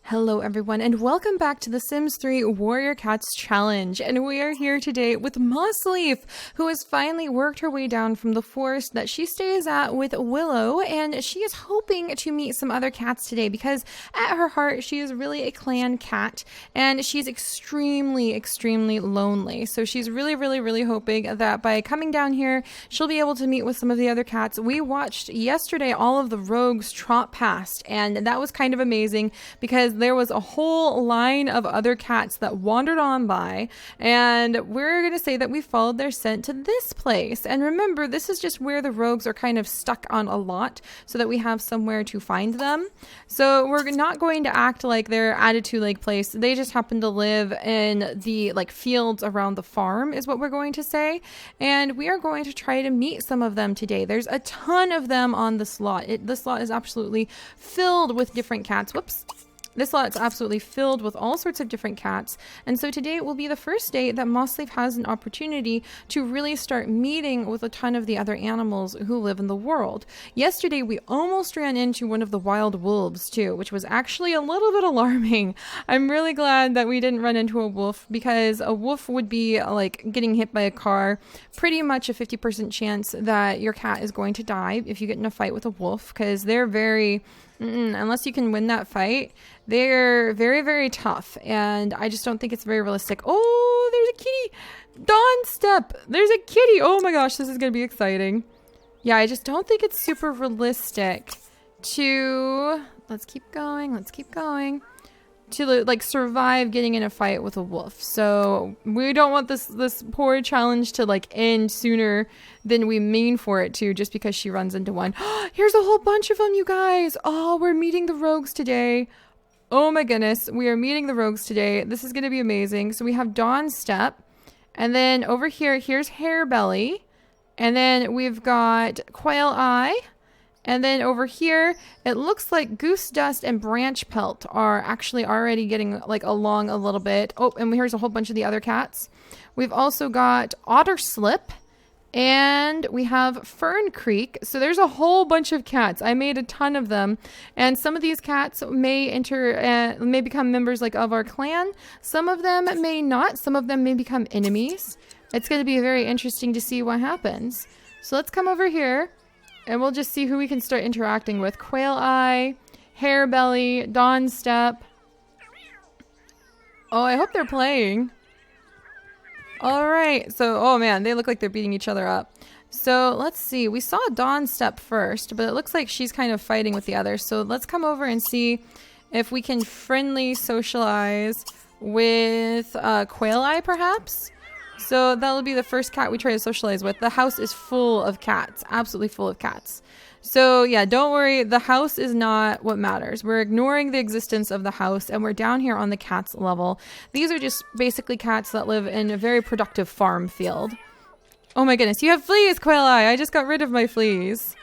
Hello everyone and welcome back to the Sims 3 Warrior Cats Challenge, and we are here today with Mossleaf, who has finally worked her way down from the forest that she stays at with Willow, and she is hoping to meet some other cats today because at her heart she is really a clan cat and she's extremely lonely. So she's really hoping that by coming down here she'll be able to meet with some of the other cats. We watched yesterday all of the rogues trot past, and that was kind of amazing because there was a whole line of other cats that wandered on by, and we're going to say that we followed their scent to this place. And remember, this is just where the rogues are kind of stuck on a lot so that we have somewhere to find them. So we're not going to act like they're added to Lake Place. They just happen to live in the fields around the farm is what we're going to say. And we are going to try to meet some of them today. There's a ton of them on this lot. This lot is absolutely filled with different cats. Whoops. This lot is absolutely filled with all sorts of different cats, and so today will be the first day that Mossleaf has an opportunity to really start meeting with a ton of the other animals who live in the world. Yesterday we almost ran into one of the wild wolves too, which was actually a little bit alarming. I'm really glad that we didn't run into a wolf, because a wolf would be like getting hit by a car. Pretty much a 50% chance that your cat is going to die if you get in a fight with a wolf, because they're very... unless you can win that fight, they're very tough, and I just don't think it's very realistic. Oh, there's a kitty! Dawn step! There's a kitty! Oh my gosh, this is gonna be exciting. Yeah, I just don't think it's super realistic to... Let's keep going, to survive getting in a fight with a wolf. So we don't want this poor challenge to end sooner than we mean for it to, just because she runs into one. Here's a whole bunch of them, you guys. Oh, we're meeting the rogues today. Oh my goodness, we are meeting the rogues today. This is gonna be amazing. So we have Dawn Step, and then over here's Hair Belly, and then we've got Quail Eye. And then over here, it looks like Goose Dust and Branch Pelt are actually already getting along a little bit. Oh, and here's a whole bunch of the other cats. We've also got Otter Slip, and we have Fern Creek. So there's a whole bunch of cats. I made a ton of them, and some of these cats may may become members of our clan. Some of them may not. Some of them may become enemies. It's going to be very interesting to see what happens. So let's come over here, and we'll just see who we can start interacting with. Quail Eye, Hair Belly, Dawn Step. Oh, I hope they're playing. Alright, so, oh man, they look like they're beating each other up. So, let's see. We saw Dawn Step first, but it looks like she's kind of fighting with the others. So, let's come over and see if we can friendly socialize with Quail Eye, perhaps? So that'll be the first cat we try to socialize with. The house is full of cats, absolutely full of cats. So yeah, don't worry, the house is not what matters. We're ignoring the existence of the house, and we're down here on the cats level. These are just basically cats that live in a very productive farm field. Oh my goodness, you have fleas, Quail Eye! I just got rid of my fleas.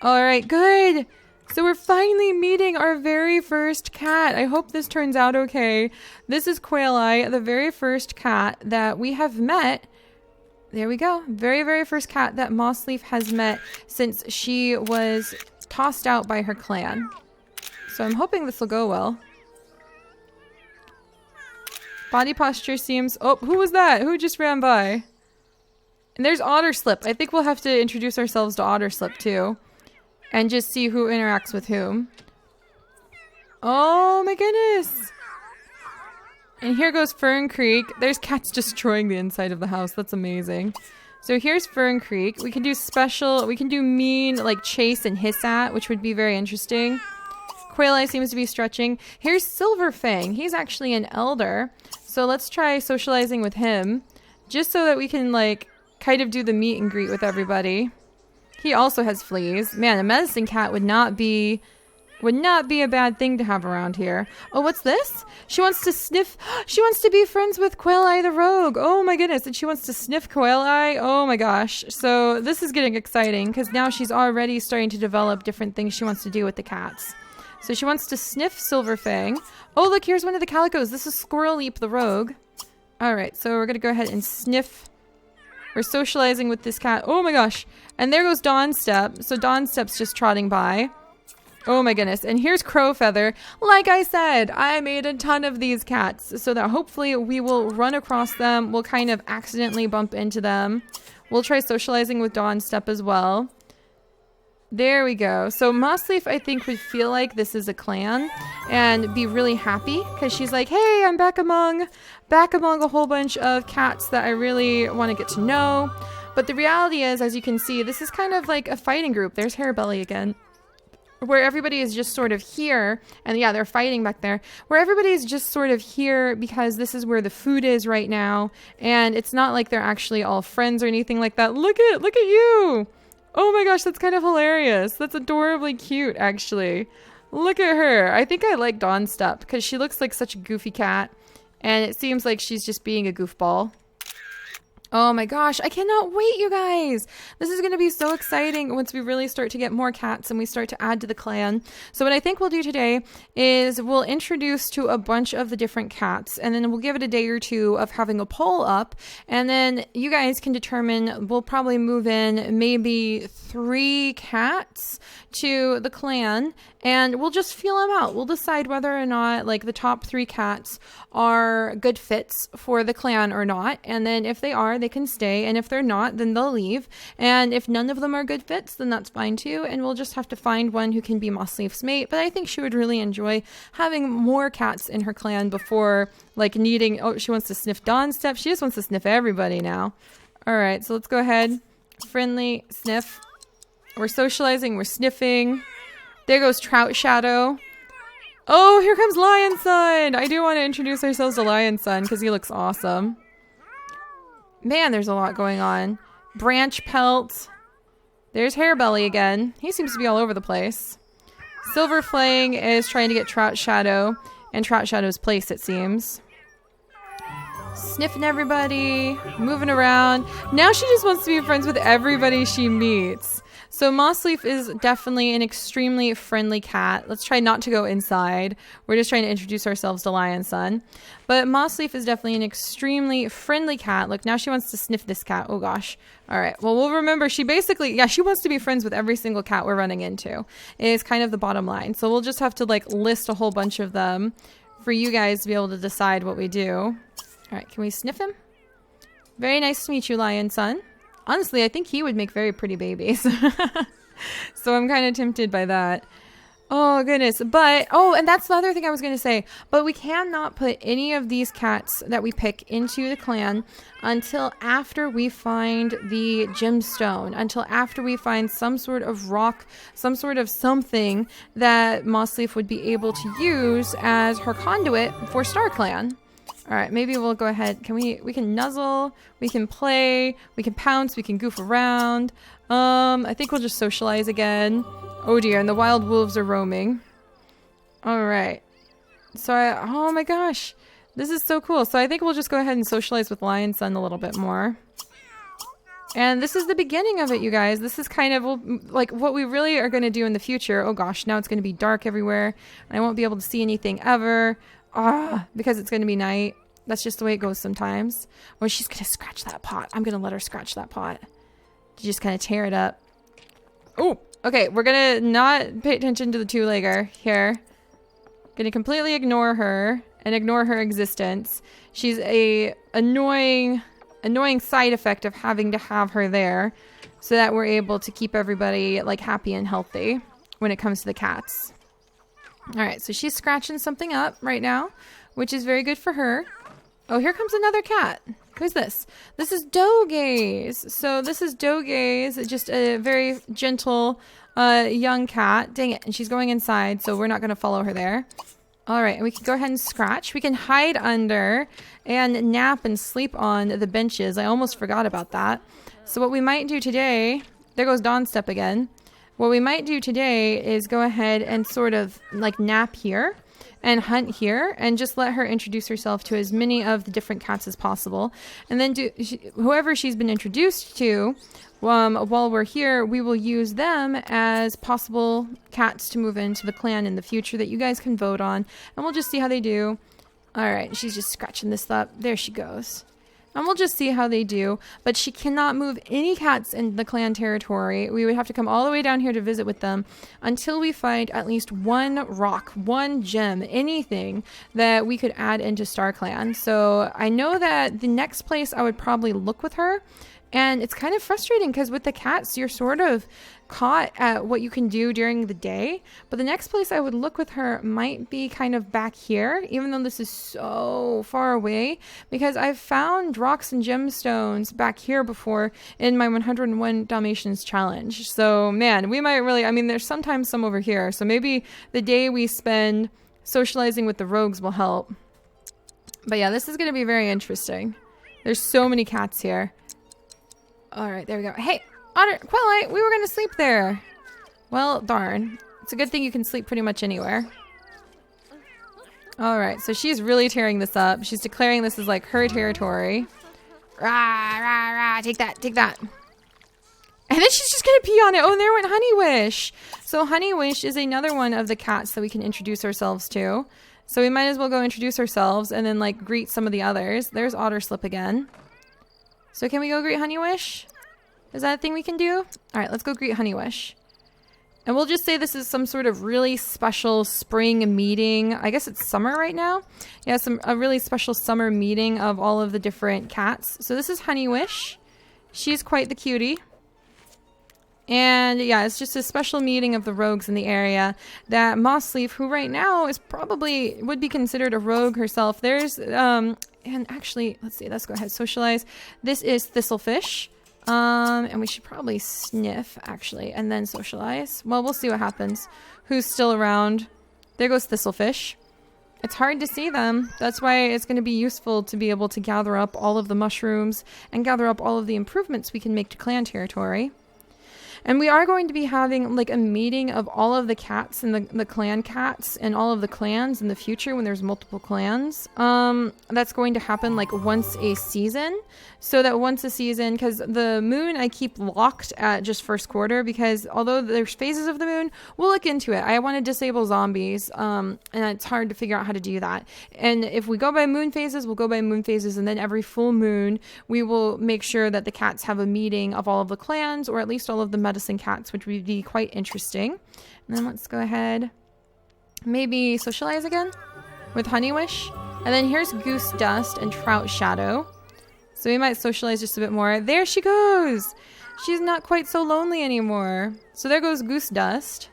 Alright, good! So we're finally meeting our very first cat. I hope this turns out okay. This is Quail Eye, the very first cat that we have met. There we go. Very first cat that Mossleaf has met since she was tossed out by her clan. So I'm hoping this will go well. Body posture seems... Oh, who was that? Who just ran by? And there's Otter Slip. I think we'll have to introduce ourselves to Otter Slip too, and just see who interacts with whom. Oh my goodness! And here goes Fern Creek. There's cats destroying the inside of the house. That's amazing. So here's Fern Creek. We can do special, we can do mean, chase and hiss at, which would be very interesting. Quail Eye seems to be stretching. Here's Silver Fang. He's actually an elder. So let's try socializing with him, just so that we can, kind of do the meet and greet with everybody. He also has fleas. Man, a medicine cat would not be a bad thing to have around here. Oh, what's this? She wants to sniff. She wants to be friends with Quail Eye the Rogue. Oh my goodness. And she wants to sniff Quail Eye. Oh my gosh. So this is getting exciting because now she's already starting to develop different things she wants to do with the cats. So she wants to sniff Silver Fang. Oh, look, here's one of the calicos. This is Squirrel Leap the Rogue. All right, so we're going to go ahead and sniff. We're socializing with this cat. Oh my gosh. And there goes Dawn Step. So Dawn Step's just trotting by. Oh my goodness. And here's Crowfeather. Like I said, I made a ton of these cats so that hopefully we will run across them. We'll kind of accidentally bump into them. We'll try socializing with Dawn Step as well. There we go. So Mossleaf, I think, would feel like this is a clan and be really happy because she's like, hey, I'm back among a whole bunch of cats that I really want to get to know. But the reality is, as you can see, this is kind of like a fighting group. There's Hairbelly again. Where everybody is just sort of here, and yeah, they're fighting back there, where everybody is just sort of here because this is where the food is right now, and it's not like they're actually all friends or anything like that. Look at you! Oh my gosh, that's kind of hilarious. That's adorably cute, actually. Look at her. I think I like Dawn Step because she looks like such a goofy cat, and it seems like she's just being a goofball. Oh my gosh, I cannot wait, you guys. This is going to be so exciting once we really start to get more cats and we start to add to the clan. So what I think we'll do today is we'll introduce to a bunch of the different cats, and then we'll give it a day or two of having a poll up, and then you guys can determine. We'll probably move in maybe 3 cats to the clan, and we'll just feel them out. We'll decide whether or not like the top 3 cats are good fits for the clan or not, and then if they are, they can stay, and if they're not, then they'll leave. And if none of them are good fits, then that's fine too, and we'll just have to find one who can be Mossleaf's mate. But I think she would really enjoy having more cats in her clan before like needing, oh, she wants to sniff Dawn Step. She just wants to sniff everybody now. All right, so let's go ahead. Friendly, sniff. We're socializing, we're sniffing. There goes Trout Shadow. Oh, here comes Lion Son. I do want to introduce ourselves to Lion Son because he looks awesome. Man, there's a lot going on. Branch Pelt. There's Hairbelly again. He seems to be all over the place. Silver Flang is trying to get Trout Shadow in Trout Shadow's place, it seems. Sniffing everybody. Moving around. Now she just wants to be friends with everybody she meets. So Mossleaf is definitely an extremely friendly cat. Let's try not to go inside. We're just trying to introduce ourselves to Lion Son. But Mossleaf is definitely an extremely friendly cat. Look, now she wants to sniff this cat. Oh gosh. All right. Well, we'll remember she basically, yeah, she wants to be friends with every single cat we're running into. Is kind of the bottom line. So we'll just have to like list a whole bunch of them for you guys to be able to decide what we do. All right. Can we sniff him? Very nice to meet you, Lion Son. Honestly, I think he would make very pretty babies. So I'm kind of tempted by that. Oh, goodness. But, oh, and that's the other thing I was going to say. But we cannot put any of these cats that we pick into the clan until after we find the gemstone. Until after we find some sort of rock, some sort of something that Mossleaf would be able to use as her conduit for Star Clan. All right, maybe we'll go ahead. We can nuzzle, we can play, we can pounce, we can goof around. I think we'll just socialize again. Oh dear, and the wild wolves are roaming. All right. So oh my gosh, this is so cool. So I think we'll just go ahead and socialize with Lion Son a little bit more. And this is the beginning of it, you guys. This is kind of like what we really are going to do in the future. Oh gosh, now it's going to be dark everywhere. And I won't be able to see anything ever. Because it's going to be night. That's just the way it goes sometimes. Or she's going to scratch that pot. I'm going to let her scratch that pot. To just kind of tear it up. Oh, okay. We're going to not pay attention to the 2-legger here. Going to completely ignore her and ignore her existence. She's a annoying side effect of having to have her there so that we're able to keep everybody like happy and healthy when it comes to the cats. All right, so she's scratching something up right now, which is very good for her. Oh, here comes another cat. Who's this? This is Dogaze. So this is Dogaze, just a very gentle young cat. Dang it, and she's going inside, so we're not going to follow her there. All right, and we can go ahead and scratch. We can hide under and nap and sleep on the benches. I almost forgot about that. So what we might do today, there goes Dawn Step again. What we might do today is go ahead and sort of like nap here and hunt here and just let her introduce herself to as many of the different cats as possible. And then whoever she's been introduced to, while we're here, we will use them as possible cats to move into the clan in the future that you guys can vote on. And we'll just see how they do. All right, she's just scratching this up. There she goes. And we'll just see how they do. But she cannot move any cats in the clan territory. We would have to come all the way down here to visit with them until we find at least one rock, one gem, anything that we could add into Star Clan. So I know that the next place I would probably look with her. And it's kind of frustrating because with the cats, you're sort of caught at what you can do during the day. But the next place I would look with her might be kind of back here, even though this is so far away, because I've found rocks and gemstones back here before in my 101 Dalmatians challenge. So man, we might really, I mean, there's sometimes some over here. So maybe the day we spend socializing with the rogues will help. But yeah, this is going to be very interesting. There's so many cats here. All right, there we go. Hey, Otter, Quillite, we were going to sleep there. Well, darn. It's a good thing you can sleep pretty much anywhere. All right, so she's really tearing this up. She's declaring this as like her territory. Rah, rah, rah, take that, take that. And then she's just going to pee on it. Oh, and there went Honey Wish. So Honey Wish is another one of the cats that we can introduce ourselves to. So we might as well go introduce ourselves and then like greet some of the others. There's Otter Slip again. So can we go greet Honey Wish? Is that a thing we can do? All right, let's go greet Honey Wish. And we'll just say this is some sort of really special spring meeting. I guess it's summer right now. Yeah, a really special summer meeting of all of the different cats. So this is Honey Wish. She's quite the cutie. And yeah, it's just a special meeting of the rogues in the area that Mossleaf, who right now is probably would be considered a rogue herself. There's and actually, let's see, let's go ahead, socialize. This is Thistlefish. And we should probably sniff, actually, and then socialize. Well, we'll see what happens. Who's still around? There goes Thistlefish. It's hard to see them. That's why it's going to be useful to be able to gather up all of the mushrooms and gather up all of the improvements we can make to clan territory. And we are going to be having like a meeting of all of the cats and the clan cats and all of the clans in the future when there's multiple clans. That's going to happen like once a season. So that once a season, because the moon I keep locked at just first quarter, because although there's phases of the moon, we'll look into it. I want to disable zombies, and it's hard to figure out how to do that. And if we go by moon phases, we'll go by moon phases, and then every full moon, we will make sure that the cats have a meeting of all of the clans, or at least all of the medicine cats, which would be quite interesting. And then let's go ahead, maybe socialize again with Honey Wish. And then here's Goose Dust and Trout Shadow. So we might socialize just a bit more. There she goes. She's not quite so lonely anymore. So there goes Goose Dust.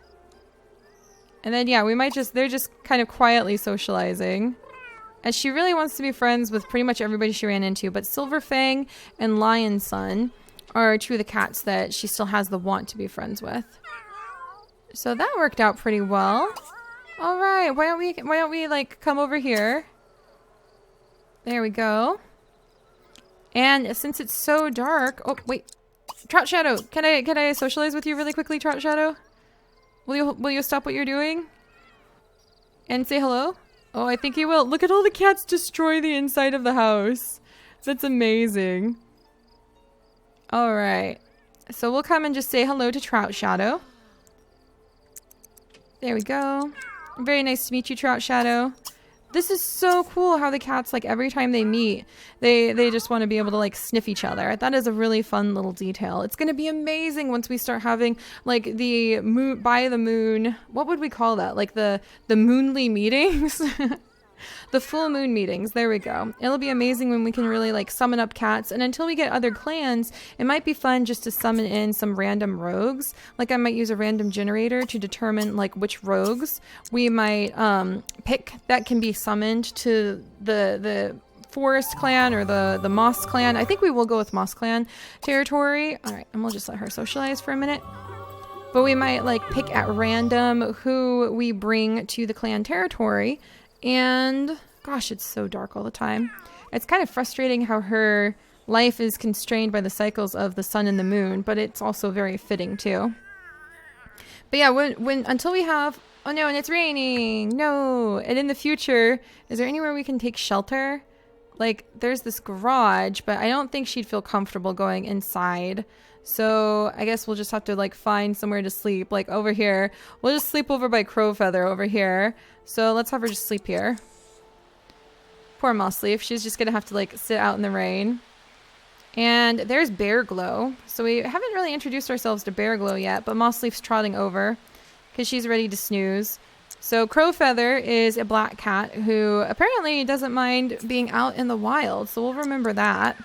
And then, yeah, we might just, they're just kind of quietly socializing. And she really wants to be friends with pretty much everybody she ran into. But Silver Fang and Lion Sun are two of the cats that she still has the want to be friends with. So that worked out pretty well. All right, why don't we like come over here? There we go. And since it's so dark, oh wait, Trout Shadow, can I socialize with you really quickly, Trout Shadow? Will you stop what you're doing and say hello? Oh, I think he will. Look at all the cats destroy the inside of the house. That's amazing. All right, so we'll come and just say hello to Trout Shadow. There we go. Very nice to meet you, Trout Shadow. This is so cool how the cats, like, every time they meet, they just want to be able to, like, sniff each other. That is a really fun little detail. It's going to be amazing once we start having, like, the moon, by the moon, what would we call that? Like, the moonly meetings? The full moon meetings. There we go. It'll be amazing when we can really like summon up cats. And until we get other clans, it might be fun just to summon in some random rogues. Like I might use a random generator to determine like which rogues we might pick that can be summoned to the Forest Clan or the Moss Clan. I think we will go with Moss Clan territory. All right, and we'll just let her socialize for a minute. But we might like pick at random who we bring to the clan territory. And gosh, it's so dark all the time. It's kind of frustrating how her life is constrained by the cycles of the sun and the moon, but it's also very fitting too. But yeah, until we have, oh no, and it's raining, no. And in the future, is there anywhere we can take shelter? Like there's this garage, but I don't think she'd feel comfortable going inside. So I guess we'll just have to like find somewhere to sleep, like over here. We'll just sleep over by Crowfeather over here. So let's have her just sleep here. poor Mossleaf. She's just gonna have to like sit out in the rain. And there's Bear Glow. So we haven't really introduced ourselves to Bear Glow yet, but Mossleaf's trotting over because she's ready to snooze. So Crow Feather is a black cat who apparently doesn't mind being out in the wild. So we'll remember that.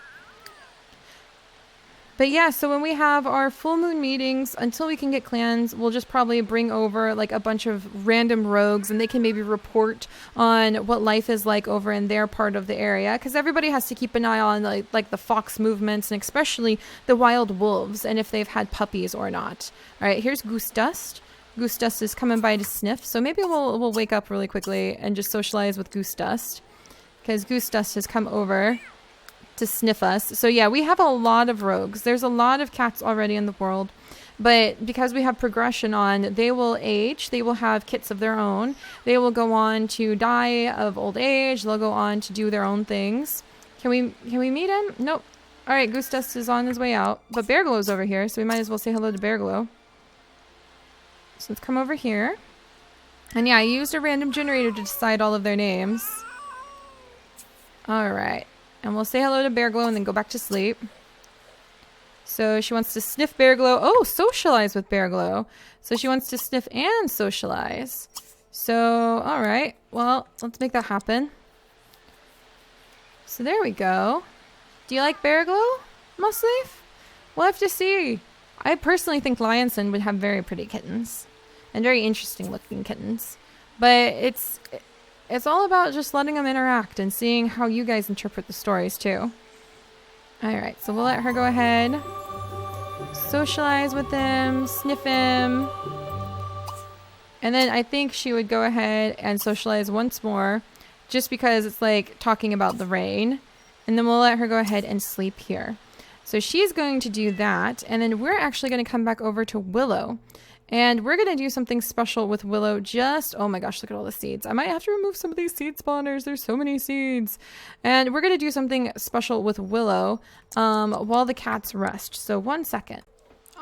But yeah, so when we have our full moon meetings, until we can get clans, we'll just probably bring over like a bunch of random rogues and they can maybe report on what life is like over in their part of the area. Because everybody has to keep an eye on like the fox movements and especially the wild wolves and if they've had puppies or not. All right, here's Goose Dust. Goose Dust is coming by to sniff. So maybe we'll wake up really quickly and just socialize with Goose Dust. Because Goose Dust has come over to sniff us. So yeah, we have a lot of rogues. There's a lot of cats already in the world, but because we have progression on, they will age, they will have kits of their own, they will go on to die of old age, they'll go on to do their own things. Can we meet him? Nope. All right, Goose Dust is on his way out, but Bear Glow's over here, so we might as well say hello to Bear Glow. So let's come over here. And yeah, I used a random generator to decide all of their names. All right. And we'll say hello to Bear Glow and then go back to sleep. So she wants to sniff Bear Glow. Oh, socialize with Bear Glow. So she wants to sniff and socialize. So, all right. Well, let's make that happen. So there we go. Do you like Bear Glow, Mossleaf? We'll have to see. I personally think Lionson would have very pretty kittens. And very interesting looking kittens. But it's all about just letting them interact and seeing how you guys interpret the stories too. Alright, so we'll let her go ahead. Socialize with him, sniff him. And then I think she would go ahead and socialize once more. Just because it's like talking about the rain. And then we'll let her go ahead and sleep here. So she's going to do that. And then we're actually going to come back over to Willow. And we're going to do something special with Willow. Oh my gosh, look at all the seeds. I might have to remove some of these seed spawners. There's so many seeds. And we're going to do something special with Willow while the cats rest. So 1 second.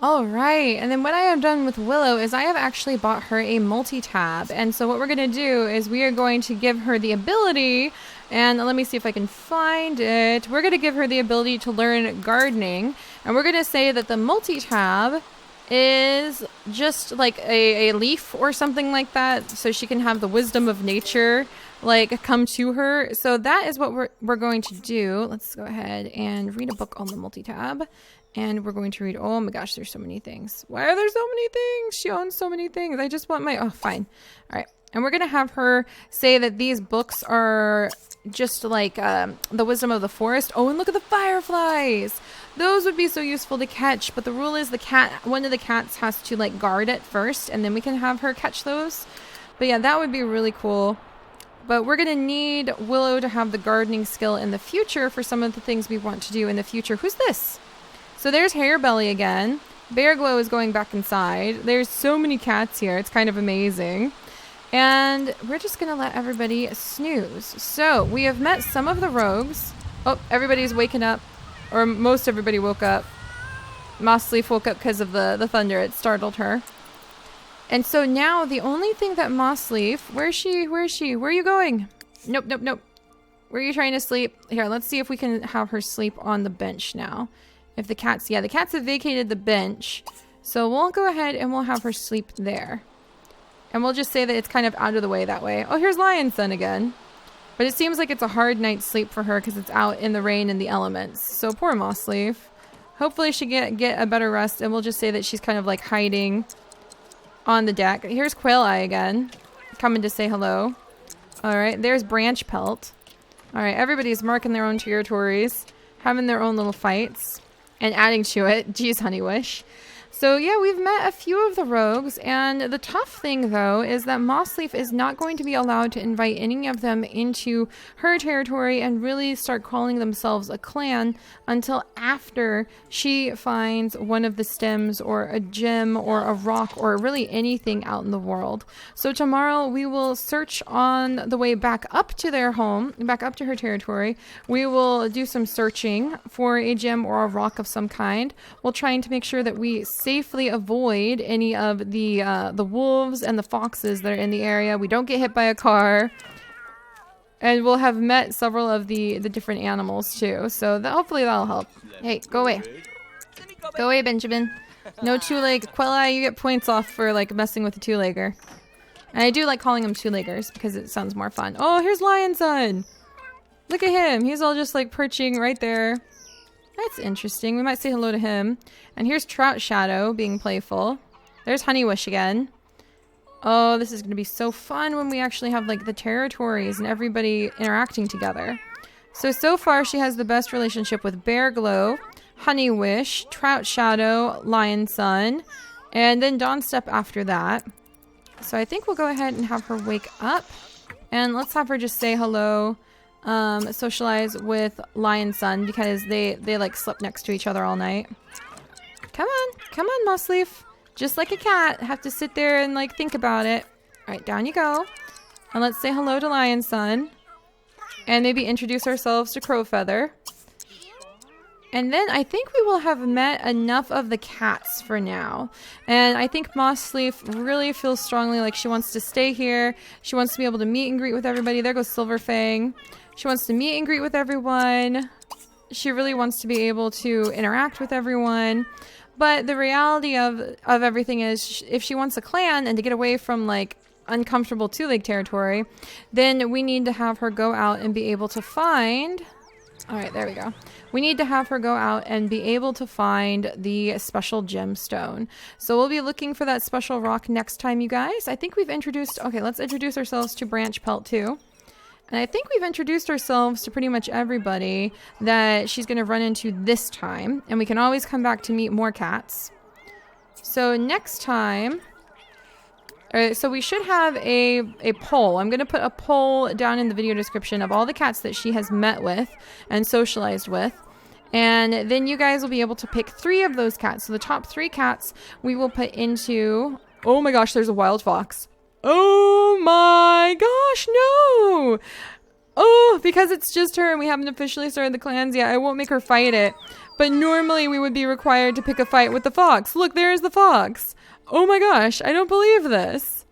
All right. And then what I have done with Willow is I have actually bought her a multi-tab. And so what we're going to do is we are going to give her the ability, and let me see if I can find it. We're going to give her the ability to learn gardening. And we're going to say that the multi-tab is just like a leaf or something like that, so she can have the wisdom of nature like come to her. So that is what we're going to do. Let's go ahead and read a book on the multi-tab, and we're going to read, oh my gosh, there's so many things. Why are there so many things? She owns so many things. I just want my, oh fine. All right, and we're gonna have her say that these books are just like the wisdom of the forest. Oh, and look at the fireflies. Those would be so useful to catch, but the rule is one of the cats has to like guard it first, and then we can have her catch those. But yeah, that would be really cool. But we're gonna need Willow to have the gardening skill in the future for some of the things we want to do in the future. Who's this? So there's Hairbelly again. Bear Glow is going back inside. There's so many cats here. It's kind of amazing. And we're just gonna let everybody snooze. So we have met some of the rogues. Oh, everybody's waking up. Or most everybody woke up. Mossleaf woke up because of the thunder. It startled her. And so now the only thing that Mossleaf... Where is she? Where is she? Where are you going? Nope, nope, nope. Where are you trying to sleep? Here, let's see if we can have her sleep on the bench now. If the cats... Yeah, the cats have vacated the bench. So we'll go ahead and we'll have her sleep there. And we'll just say that it's kind of out of the way that way. Oh, here's Lionson again. But it seems like it's a hard night's sleep for her because it's out in the rain and the elements. So poor Mossleaf. Hopefully she get a better rest, and we'll just say that she's kind of like hiding on the deck. Here's Quail Eye again, coming to say hello. All right, there's Branch Pelt. All right, everybody's marking their own territories, having their own little fights, and adding to it. Geez, Honey Wish. So yeah, we've met a few of the rogues, and the tough thing though is that Mossleaf is not going to be allowed to invite any of them into her territory and really start calling themselves a clan until after she finds one of the stems or a gem or a rock or really anything out in the world. So tomorrow we will search on the way back up to their home, back up to her territory. We will do some searching for a gem or a rock of some kind. We'll try to make sure that we safely avoid any of the wolves and the foxes that are in the area. We don't get hit by a car. And we'll have met several of the different animals too. So hopefully that'll help. Hey, go away. Go away, Benjamin. No two-leg. Quella, you get points off for like messing with a two-legger. And I do like calling them two-leggers because it sounds more fun. Oh, here's Lion Son. Look at him. He's all just like perching right there. That's interesting. We might say hello to him. And here's Trout Shadow being playful. There's Honeywish again. Oh, this is going to be so fun when we actually have like the territories and everybody interacting together. So far she has the best relationship with Bear Glow, Honeywish, Trout Shadow, Lion Sun, and then Dawnstep after that. So I think we'll go ahead and have her wake up. And let's have her just say hello, socialize with Lion Sun because they like slept next to each other all night. Come on, Mossleaf. Just like a cat, have to sit there and like think about it. All right, down you go. And let's say hello to Lion Sun. And maybe introduce ourselves to Crowfeather. And then I think we will have met enough of the cats for now. And I think Mossleaf really feels strongly like she wants to stay here. She wants to be able to meet and greet with everybody. There goes Silverfang. She wants to meet and greet with everyone. She really wants to be able to interact with everyone. But the reality of everything is if she wants a clan and to get away from like uncomfortable two-leg territory, then we need to have her go out and be able to find... Alright, there we go. We need to have her go out and be able to find the special gemstone. So we'll be looking for that special rock next time, you guys. I think we've introduced... Okay, let's introduce ourselves to Branch Pelt too. And I think we've introduced ourselves to pretty much everybody that she's going to run into this time. And we can always come back to meet more cats. So next time... so we should have a poll. I'm going to put a poll down in the video description of all the cats that she has met with and socialized with. And then you guys will be able to pick 3 of those cats. So the top 3 cats we will put into... Oh my gosh, there's a wild fox. Oh my gosh, no! Oh, because it's just her and we haven't officially started the clans yet, I won't make her fight it. But normally we would be required to pick a fight with the fox. Look, there's the fox. Oh my gosh, I don't believe this.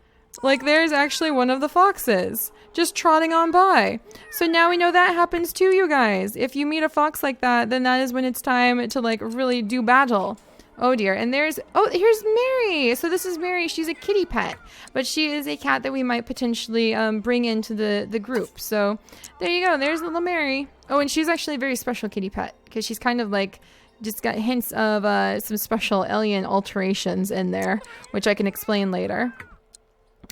Like, there's actually one of the foxes just trotting on by. So now we know that happens too, you guys. If you meet a fox like that, then that is when it's time to like really do battle. Oh dear, and here's Mary. So this is Mary. She's a kitty pet, but she is a cat that we might potentially bring into the group. So there you go. There's little Mary. Oh, and she's actually a very special kitty pet because she's kind of like just got hints of some special alien alterations in there, which I can explain later.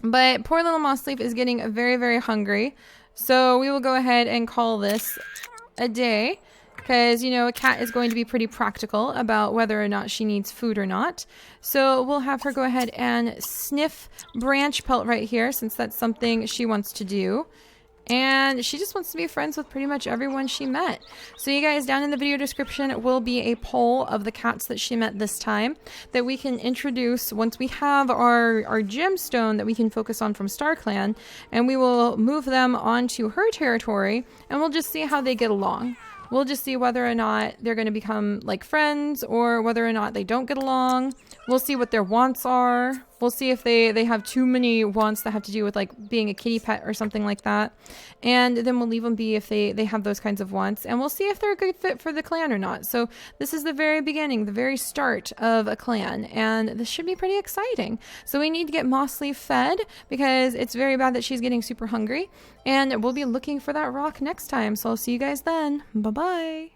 But poor little Mossleaf is getting very, very hungry. So we will go ahead and call this a day. Because, you know, a cat is going to be pretty practical about whether or not she needs food or not. So we'll have her go ahead and sniff Branch Pelt right here, since that's something she wants to do. And she just wants to be friends with pretty much everyone she met. So you guys, down in the video description will be a poll of the cats that she met this time that we can introduce once we have our gemstone that we can focus on from StarClan. And we will move them onto her territory and we'll just see how they get along. We'll just see whether or not they're going to become like friends or whether or not they don't get along. We'll see what their wants are. We'll see if they have too many wants that have to do with like being a kitty pet or something like that. And then we'll leave them be if they have those kinds of wants. And we'll see if they're a good fit for the clan or not. So this is the very beginning, the very start of a clan. And this should be pretty exciting. So we need to get Mossleaf fed because it's very bad that she's getting super hungry. And we'll be looking for that rock next time. So I'll see you guys then. Bye-bye.